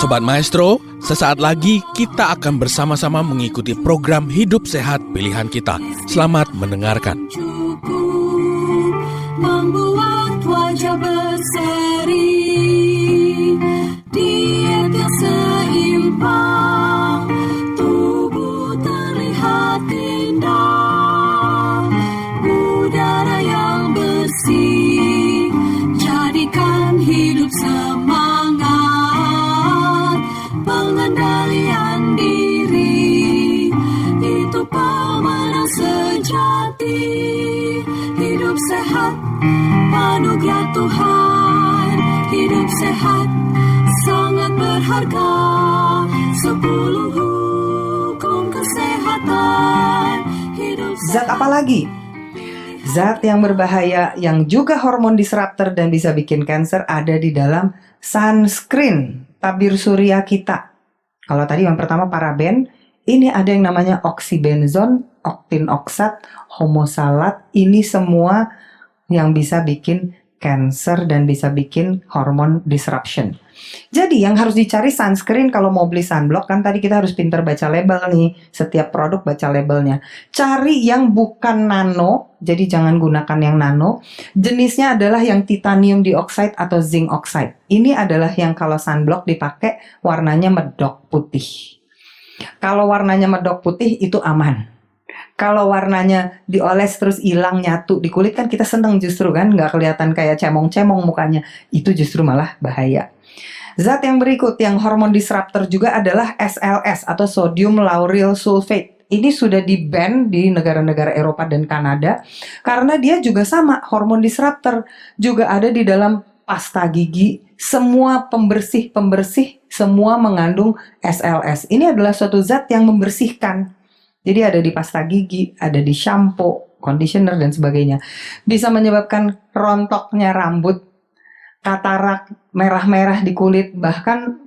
Sobat Maestro, sesaat lagi kita akan bersama-sama mengikuti program Hidup Sehat Pilihan Kita. Selamat mendengarkan. Membuat wajah berseri, diet yang seimbang, tubuh terlihat indah, udara yang bersih, jadikan hidup semangat, pengendalian diri, itu pemenang sejati. Hidup sehat, anugerah Tuhan. Hidup sehat, sangat berharga. 10 hukum kesehatan. Zat apa lagi? Zat yang berbahaya yang juga hormon disruptor dan bisa bikin kanker ada di dalam sunscreen, tabir surya kita. Kalau tadi yang pertama paraben, ini ada yang namanya oksibenzon, oktinoksat, homosalat. Ini semua yang bisa bikin cancer dan bisa bikin hormon disruption. Jadi yang harus dicari sunscreen kalau mau beli sunblock, kan tadi kita harus pintar baca label nih. Setiap produk baca labelnya. Cari yang bukan nano, jadi jangan gunakan yang nano. Jenisnya adalah yang titanium dioxide atau zinc oxide. Ini adalah yang kalau sunblock dipakai warnanya medok putih. Kalau warnanya medok putih itu aman. Kalau warnanya dioles terus hilang nyatu di kulit kan kita seneng justru kan, nggak kelihatan kayak cemong-cemong mukanya. Itu justru malah bahaya. Zat yang berikut yang hormon disruptor juga adalah SLS atau sodium lauryl sulfate. Ini sudah di-ban di negara-negara Eropa dan Kanada karena dia juga sama hormon disruptor, juga ada di dalam pasta gigi. Semua pembersih-pembersih semua mengandung SLS. Ini adalah suatu zat yang membersihkan. Jadi ada di pasta gigi, ada di shampoo, conditioner dan sebagainya. Bisa menyebabkan rontoknya rambut, katarak, merah-merah di kulit, bahkan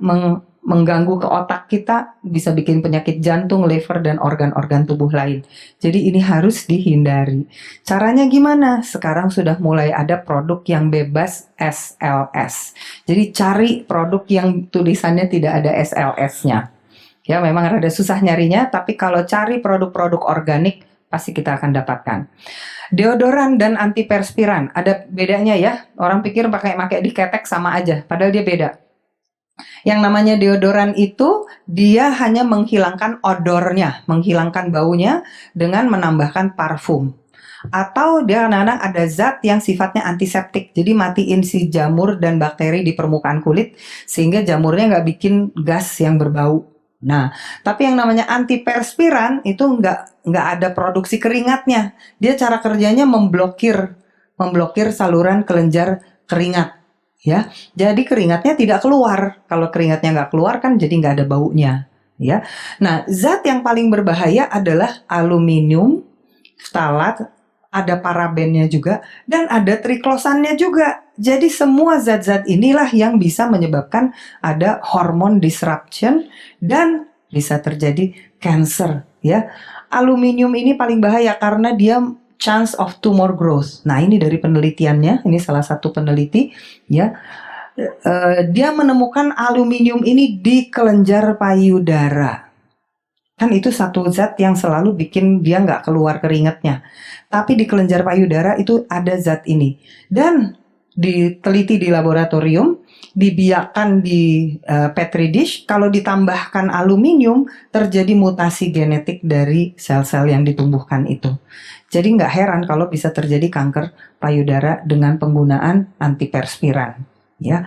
mengganggu ke otak kita, bisa bikin penyakit jantung, liver, dan organ-organ tubuh lain. Jadi ini harus dihindari. Caranya gimana? Sekarang sudah mulai ada produk yang bebas SLS. Jadi cari produk yang tulisannya tidak ada SLS-nya. Ya memang rada susah nyarinya, tapi kalau cari produk-produk organik, pasti kita akan dapatkan. Deodoran dan antiperspiran, ada bedanya ya. Orang pikir pakai diketek sama aja, padahal dia beda. Yang namanya deodoran itu dia hanya menghilangkan odornya, menghilangkan baunya dengan menambahkan parfum. Atau dia kadang-kadang ada zat yang sifatnya antiseptik, jadi matiin si jamur dan bakteri di permukaan kulit sehingga jamurnya nggak bikin gas yang berbau. Nah, tapi yang namanya antiperspiran itu nggak ada produksi keringatnya. Dia cara kerjanya memblokir saluran kelenjar keringat. Ya, jadi keringatnya tidak keluar. Kalau keringatnya nggak keluar kan jadi nggak ada baunya. Ya, nah zat yang paling berbahaya adalah aluminium, ftalat, ada parabennya juga, dan ada triklosannya juga. Jadi semua zat-zat inilah yang bisa menyebabkan ada hormon disruption dan bisa terjadi cancer. Ya, aluminium ini paling bahaya karena dia chance of tumor growth. Nah ini dari penelitiannya, ini salah satu peneliti ya, dia menemukan aluminium ini di kelenjar payudara. Kan itu satu zat yang selalu bikin dia nggak keluar keringatnya. Tapi di kelenjar payudara itu ada zat ini. Dan diteliti di laboratorium, dibiarkan di petri dish, kalau ditambahkan aluminium terjadi mutasi genetik dari sel-sel yang ditumbuhkan itu. Jadi nggak heran kalau bisa terjadi kanker payudara dengan penggunaan antiperspiran. Ya.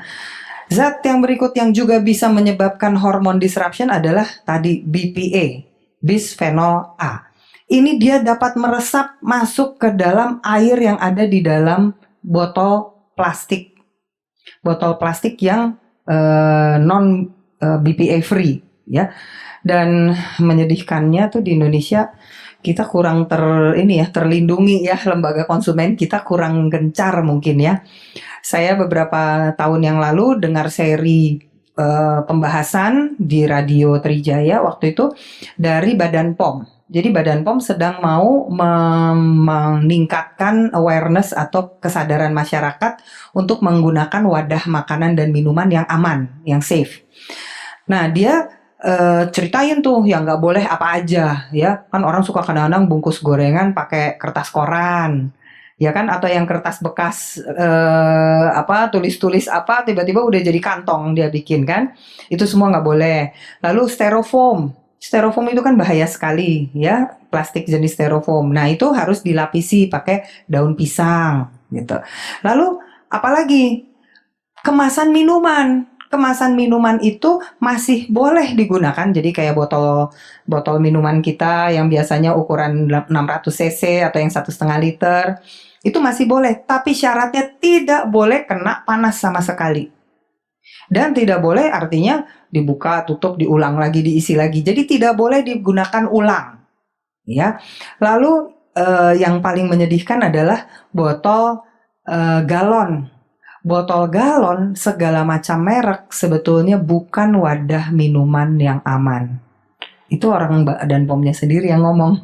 Zat yang berikut yang juga bisa menyebabkan hormon disruption adalah tadi BPA, bisphenol A. Ini dia dapat meresap masuk ke dalam air yang ada di dalam botol plastik yang non BPA free ya. Dan menyedihkannya tuh di Indonesia kita kurang terlindungi ya, lembaga konsumen kita kurang gencar mungkin ya. Saya beberapa tahun yang lalu dengar seri pembahasan di Radio Trijaya waktu itu dari Badan POM. Jadi Badan POM sedang mau meningkatkan awareness atau kesadaran masyarakat untuk menggunakan wadah makanan dan minuman yang aman, yang safe. Nah, dia ceritain tuh yang nggak boleh apa aja, ya kan orang suka kadang-kadang bungkus gorengan pakai kertas koran, ya kan, atau yang kertas bekas tulis-tulis apa tiba-tiba udah jadi kantong dia bikin kan, itu semua nggak boleh. Lalu styrofoam itu kan bahaya sekali ya, plastik jenis styrofoam. Nah itu harus dilapisi pakai daun pisang gitu. Lalu apalagi kemasan minuman itu masih boleh digunakan. Jadi kayak botol minuman kita yang biasanya ukuran 600 cc atau yang 1,5 liter itu masih boleh, tapi syaratnya tidak boleh kena panas sama sekali. Dan tidak boleh artinya dibuka, tutup, diulang lagi, diisi lagi. Jadi tidak boleh digunakan ulang. Ya. Lalu yang paling menyedihkan adalah botol galon. Botol galon segala macam merek sebetulnya bukan wadah minuman yang aman. Itu orang Badan POM-nya sendiri yang ngomong.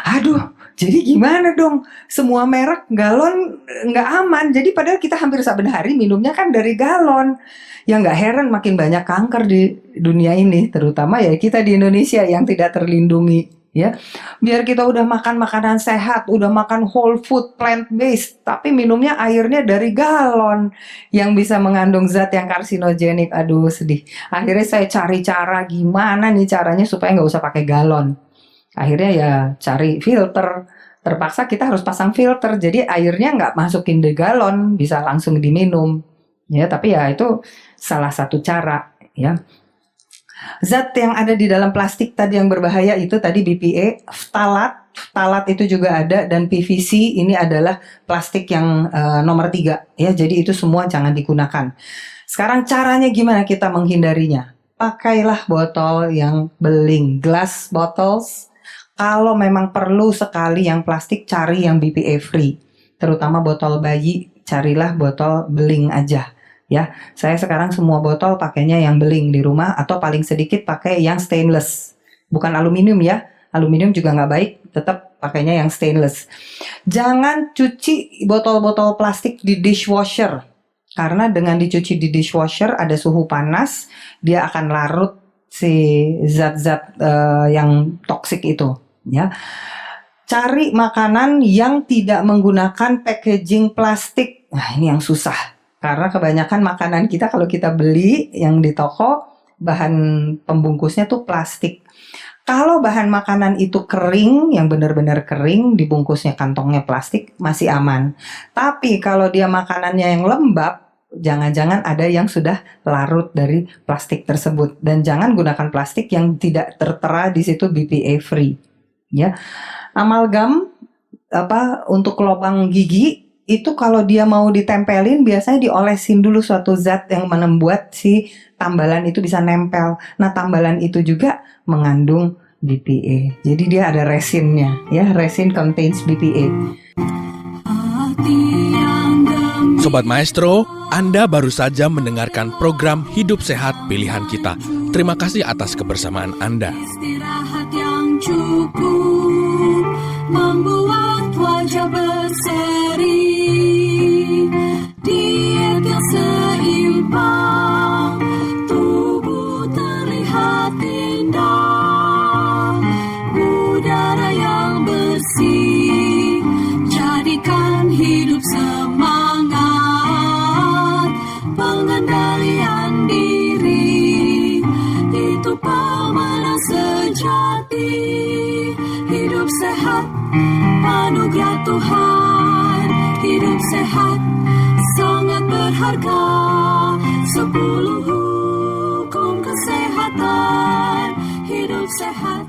Aduh, jadi gimana dong? Semua merek galon nggak aman. Jadi padahal kita hampir saben hari minumnya kan dari galon. Ya nggak heran makin banyak kanker di dunia ini, terutama ya kita di Indonesia yang tidak terlindungi. Ya, biar kita udah makan makanan sehat, udah makan whole food, plant based, tapi minumnya airnya dari galon yang bisa mengandung zat yang karsinogenik. Aduh sedih. Akhirnya saya cari cara gimana nih caranya supaya nggak usah pakai galon. Akhirnya ya cari filter. Terpaksa kita harus pasang filter, jadi airnya nggak masukin di galon, bisa langsung diminum. Ya, tapi ya itu salah satu cara. Ya. Zat yang ada di dalam plastik tadi yang berbahaya itu tadi BPA, ftalat itu juga ada, dan PVC ini adalah plastik yang nomor 3 ya. Jadi itu semua jangan digunakan. Sekarang caranya gimana kita menghindarinya? Pakailah botol yang beling, glass bottles. Kalau memang perlu sekali yang plastik, cari yang BPA free. Terutama botol bayi, carilah botol beling aja. Ya, saya sekarang semua botol pakainya yang beling di rumah, atau paling sedikit pakai yang stainless, bukan aluminium ya. Aluminium juga nggak baik, tetap pakainya yang stainless. Jangan cuci botol-botol plastik di dishwasher, karena dengan dicuci di dishwasher ada suhu panas, dia akan larut si zat-zat yang toksik itu. Ya, cari makanan yang tidak menggunakan packaging plastik. Nah ini yang susah. Karena kebanyakan makanan kita kalau kita beli yang di toko, bahan pembungkusnya tuh plastik. Kalau bahan makanan itu kering, yang benar-benar kering, dibungkusnya kantongnya plastik, masih aman. Tapi kalau dia makanannya yang lembab, jangan-jangan ada yang sudah larut dari plastik tersebut. Dan jangan gunakan plastik yang tidak tertera di situ BPA free. Ya, amalgam untuk lubang gigi. Itu kalau dia mau ditempelin biasanya diolesin dulu suatu zat yang membuat si tambalan itu bisa nempel. Nah tambalan itu juga mengandung BPA. Jadi dia ada resinnya ya, resin contains BPA. Sobat Maestro, Anda baru saja mendengarkan program Hidup Sehat Pilihan Kita. Terima kasih atas kebersamaan Anda. Istirahat yang cukup membuat wajah berseri. Diet yang seimbang, tubuh terlihat indah. Udara yang bersih, jadikan hidup semangat. Pengendalian diri, itu pemenang sejati. Hidup sehat, anugerah Tuhan. Hidup sehat, sangat berharga. 10 hukum kesehatan. Hidup sehat.